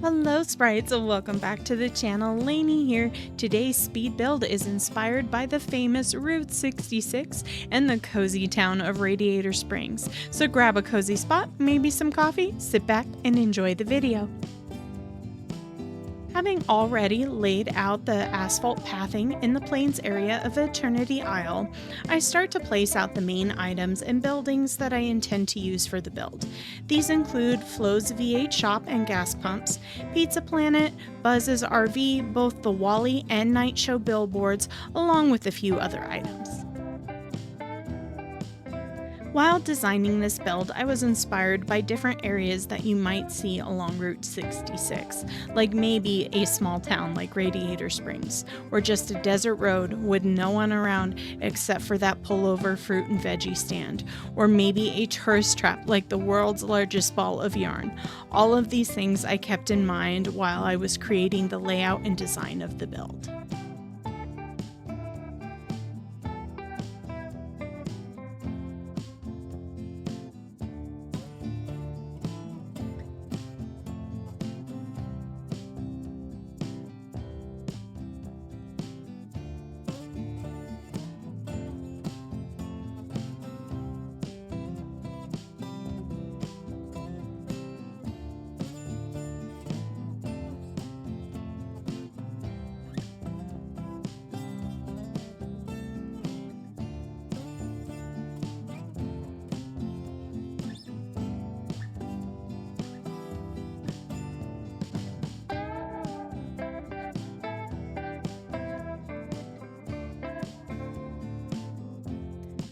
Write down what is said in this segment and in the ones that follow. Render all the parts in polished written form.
Hello Sprites and welcome back to the channel. Laynie here. Today's speed build is inspired by the famous Route 66 and the cozy town of Radiator Springs. So grab a cozy spot, maybe some coffee, sit back and enjoy the video. Having already laid out the asphalt pathing in the plains area of Eternity Isle, I start to place out the main items and buildings that I intend to use for the build. These include Flo's V8 shop and gas pumps, Pizza Planet, Buzz's RV, both the Wally and Night Show billboards, along with a few other items. While designing this build, I was inspired by different areas that you might see along Route 66, like maybe a small town like Radiator Springs, or just a desert road with no one around except for that pullover fruit and veggie stand, or maybe a tourist trap like the world's largest ball of yarn. All of these things I kept in mind while I was creating the layout and design of the build.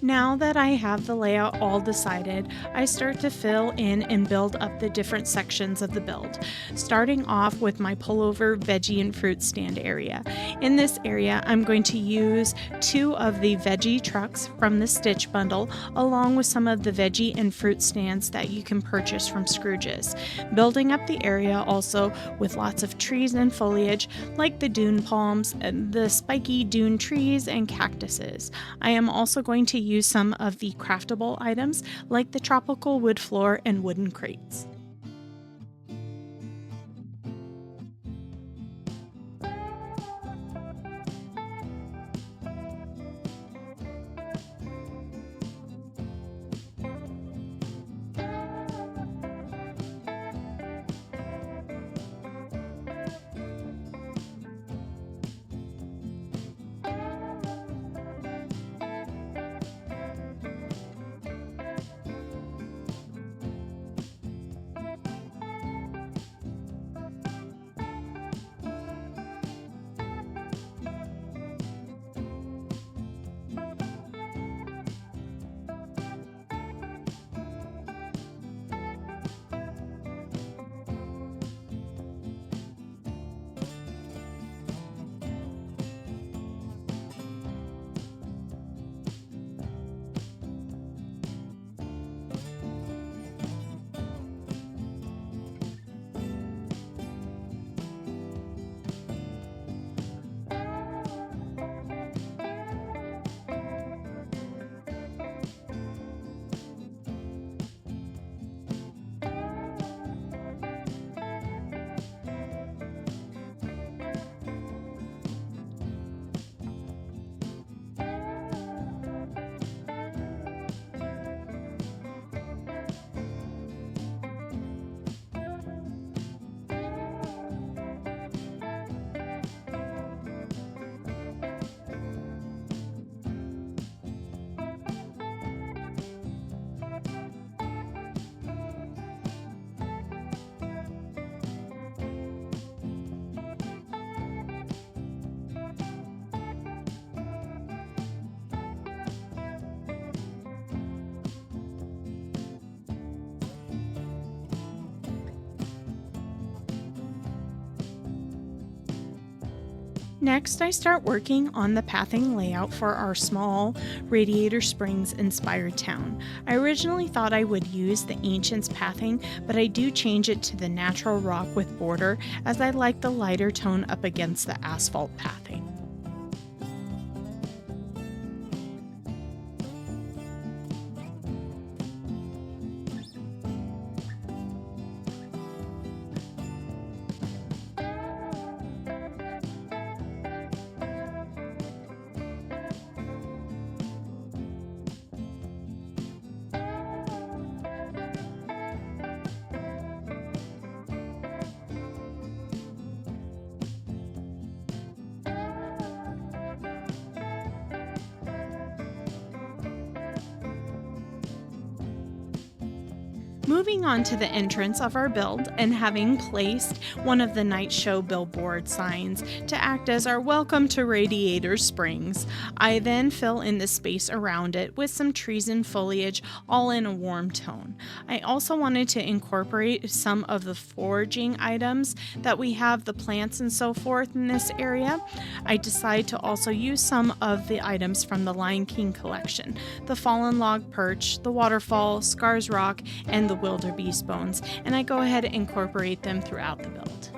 Now that I have the layout all decided, I start to fill in and build up the different sections of the build, starting off with my pullover veggie and fruit stand area. In this area, I'm going to use 2 of the veggie trucks from the Stitch bundle, along with some of the veggie and fruit stands that you can purchase from Scrooge's, building up the area also with lots of trees and foliage like the dune palms, and the spiky dune trees and cactuses. I am also going to use some of the craftable items like the tropical wood floor and wooden crates. Next, I start working on the pathing layout for our small Radiator Springs inspired town. I originally thought I would use the Ancients pathing, but I do change it to the natural rock with border as I like the lighter tone up against the asphalt pathing. Moving on to the entrance of our build and having placed one of the night show billboard signs to act as our welcome to Radiator Springs, I then fill in the space around it with some trees and foliage, all in a warm tone. I also wanted to incorporate some of the foraging items that we have, the plants and so forth in this area. I decided to also use some of the items from the Lion King collection, the fallen log perch, the waterfall, Scars Rock, and the wildebeest bones, and I go ahead and incorporate them throughout the build.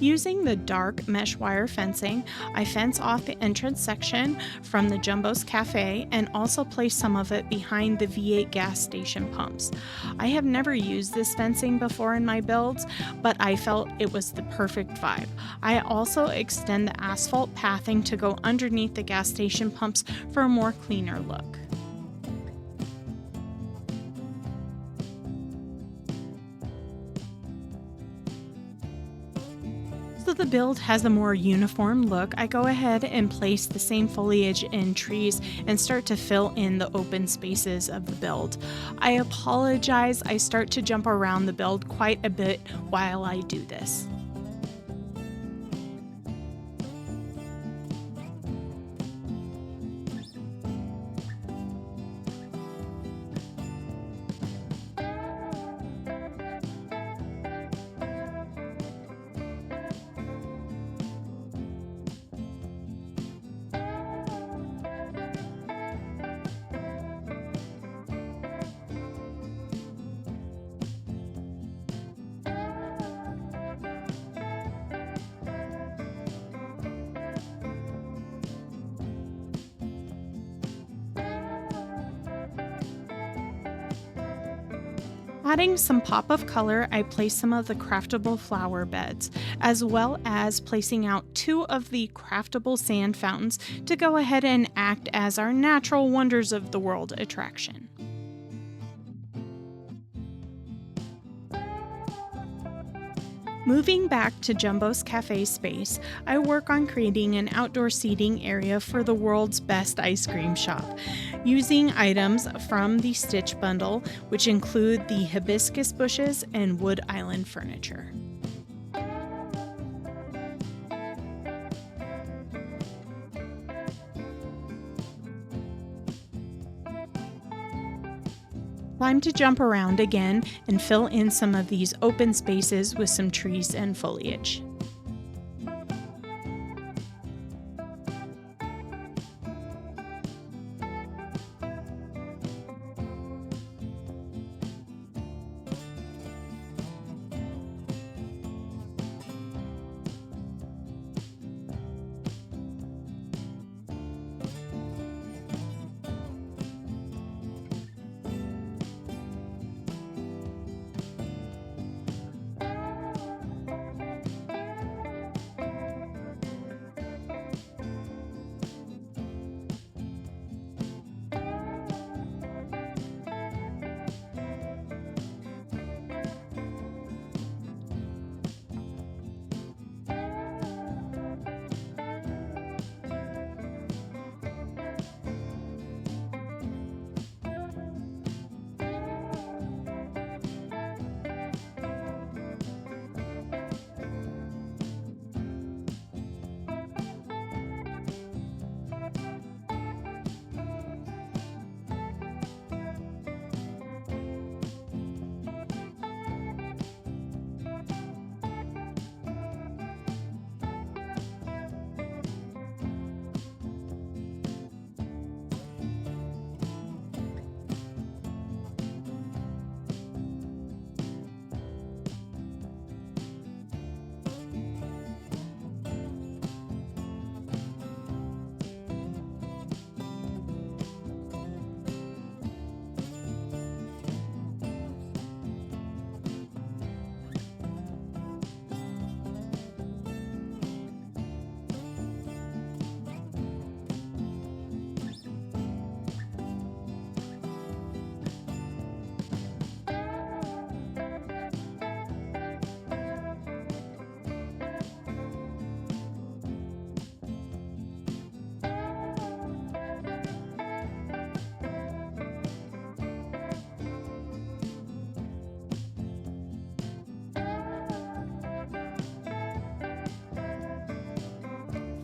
Using the dark mesh wire fencing, I fence off the entrance section from the Jumbo's Cafe and also place some of it behind the V8 gas station pumps. I have never used this fencing before in my builds, but I felt it was the perfect vibe. I also extend the asphalt pathing to go underneath the gas station pumps for a more cleaner look. So the build has a more uniform look, I go ahead and place the same foliage and trees and start to fill in the open spaces of the build. I apologize, I start to jump around the build quite a bit while I do this. Adding some pop of color, I place some of the craftable flower beds, as well as placing out 2 of the craftable sand fountains to go ahead and act as our natural wonders of the world attraction. Moving back to Jumbo's Cafe space, I work on creating an outdoor seating area for the world's best ice cream shop, using items from the Stitch bundle, which include the hibiscus bushes and wood island furniture. Time to jump around again and fill in some of these open spaces with some trees and foliage.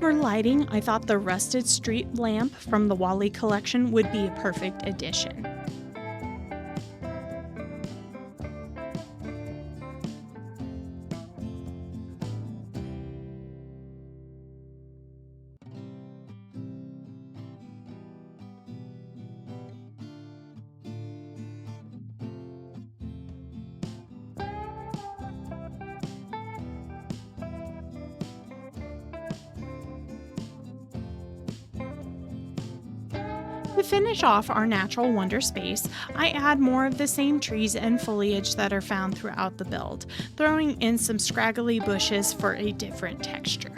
For lighting, I thought the rusted street lamp from the Wally collection would be a perfect addition. To finish off our natural wonder space, I add more of the same trees and foliage that are found throughout the build, throwing in some scraggly bushes for a different texture.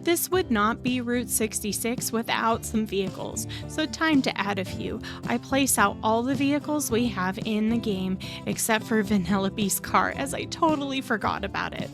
This would not be Route 66 without some vehicles, so time to add a few. I place out all the vehicles we have in the game except for Vanellope's car, as I totally forgot about it.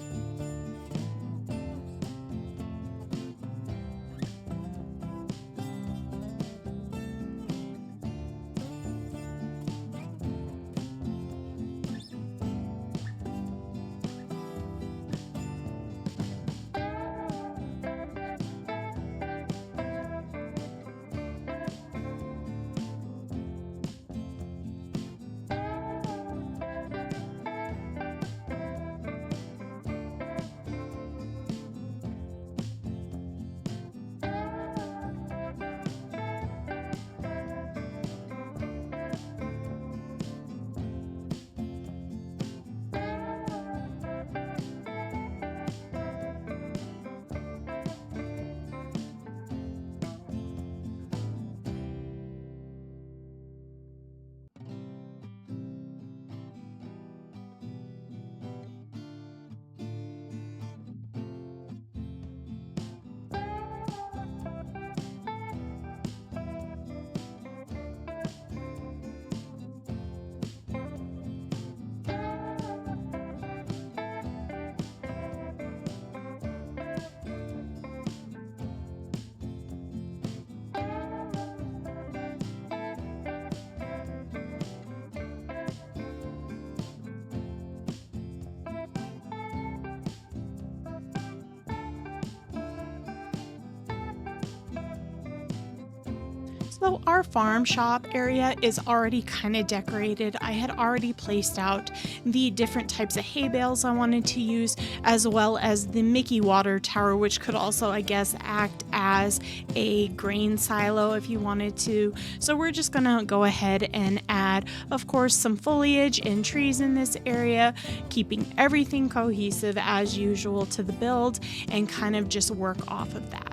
So our farm shop area is already kind of decorated. I had already placed out the different types of hay bales I wanted to use, as well as the Mickey water tower, which could also, I guess, act as a grain silo if you wanted to. So we're just gonna go ahead and add, of course, some foliage and trees in this area, keeping everything cohesive as usual to the build, and kind of just work off of that.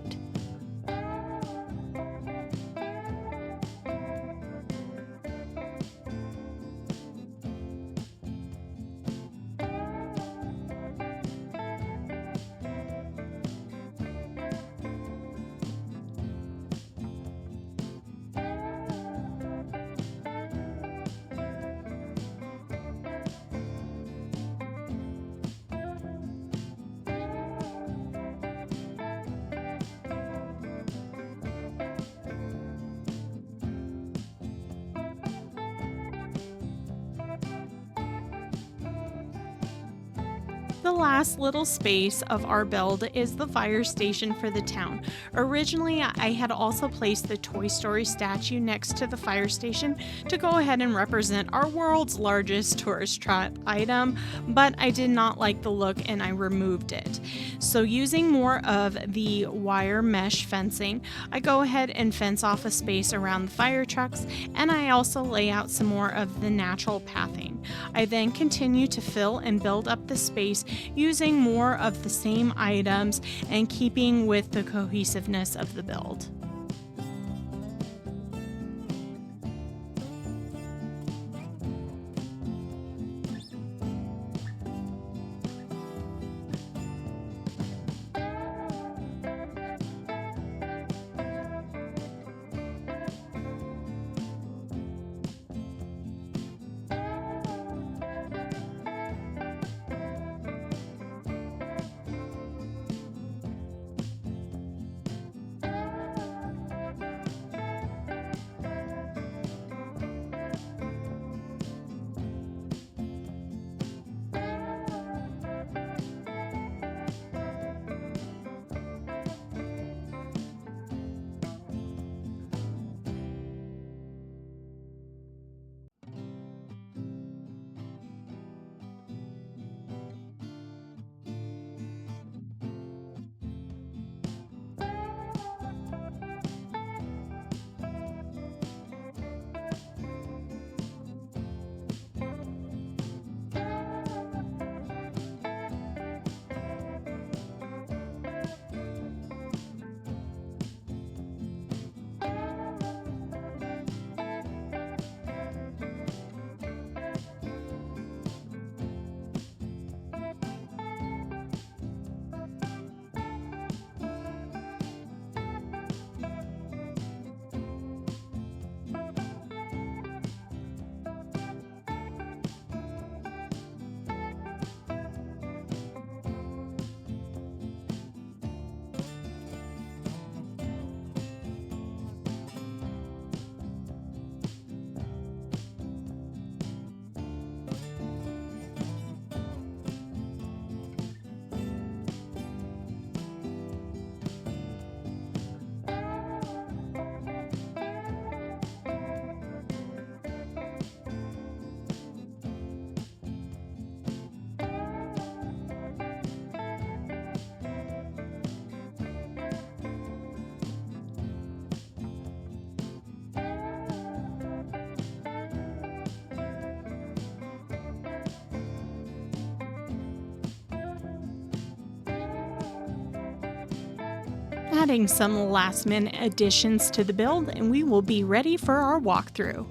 The last little space of our build is the fire station for the town. Originally, I had also placed the Toy Story statue next to the fire station to go ahead and represent our world's largest tourist trap item, but I did not like the look and I removed it. So using more of the wire mesh fencing, I go ahead and fence off a space around the fire trucks, and I also lay out some more of the natural pathing. I then continue to fill and build up the space using more of the same items and keeping with the cohesiveness of the build. Adding some last minute additions to the build, and we will be ready for our walkthrough.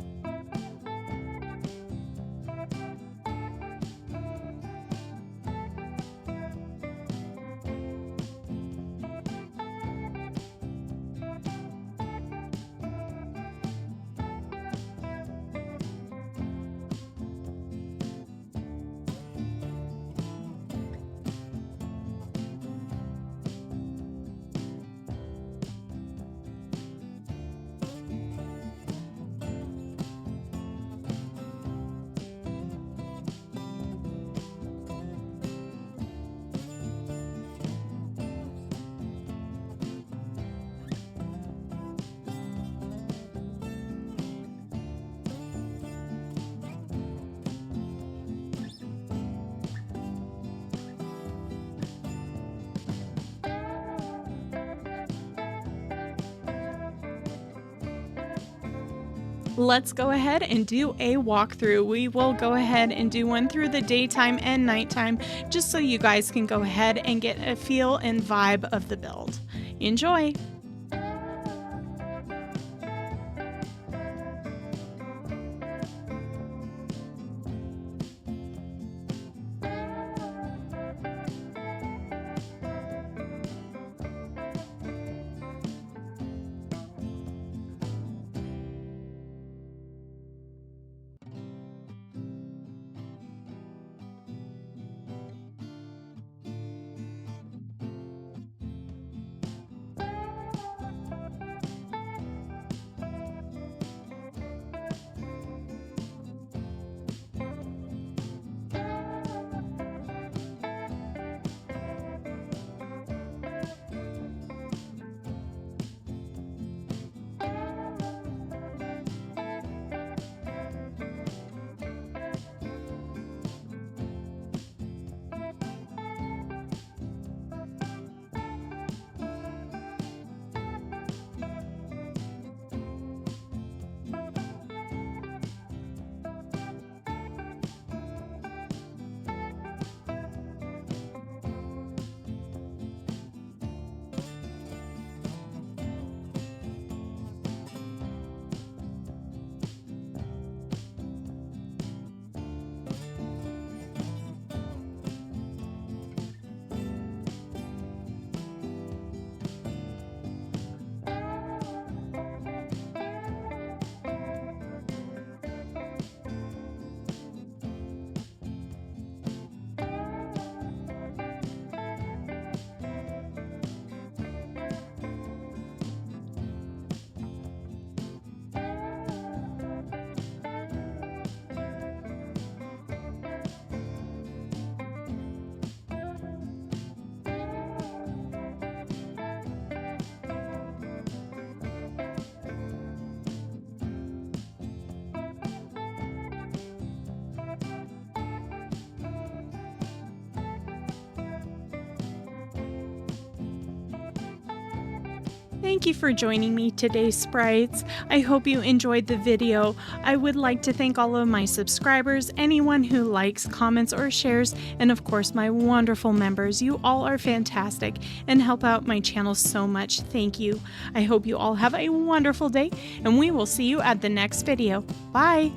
Let's go ahead and do a walkthrough. We will go ahead and do one through the daytime and nighttime, just so you guys can go ahead and get a feel and vibe of the build. Enjoy! Thank you for joining me today, Sprites. I hope you enjoyed the video. I would like to thank all of my subscribers, anyone who likes, comments, or shares, and of course my wonderful members. You all are fantastic and help out my channel so much. Thank you. I hope you all have a wonderful day, and we will see you at the next video. Bye!